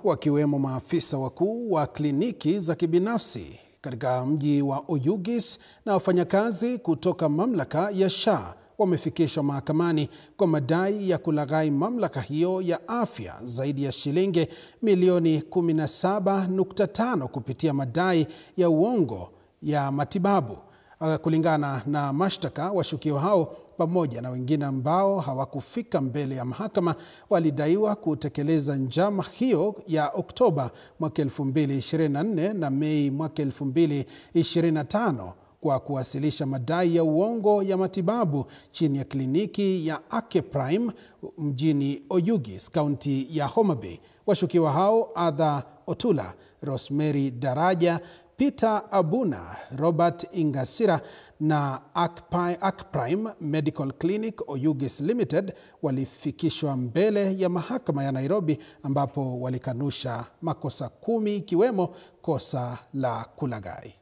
Wakiwemo maafisa wakuu wa kliniki za kibinafsi katika mji wa Oyugis na wafanyakazi kutoka mamlaka ya SHA wamefikishwa mahakamani kwa madai ya kulaghai mamlaka hiyo ya afya zaidi ya shilingi milioni 17.5 kupitia madai ya uongo ya matibabu. Kulingana na mashtaka, washukiwa hao pamoja na wengine ambao hawakufika mbele ya mahakama walidaiwa kutekeleza njama hiyo ya Oktoba mwaka 2024 na Mei mwaka 2025 kwa kuwasilisha madai ya uongo ya matibabu chini ya kliniki ya Ake Prime mjini Oyugis, kaunti ya Homa Bay. Washukiwa hao Adha Otula, Rosemary Daraja, Peter Abuna, Robert Ingasira na Akprime Medical Clinic Oyugis Limited walifikishwa mbele ya mahakama ya Nairobi ambapo walikanusha makosa 10 ikiwemo kosa la kulaghai.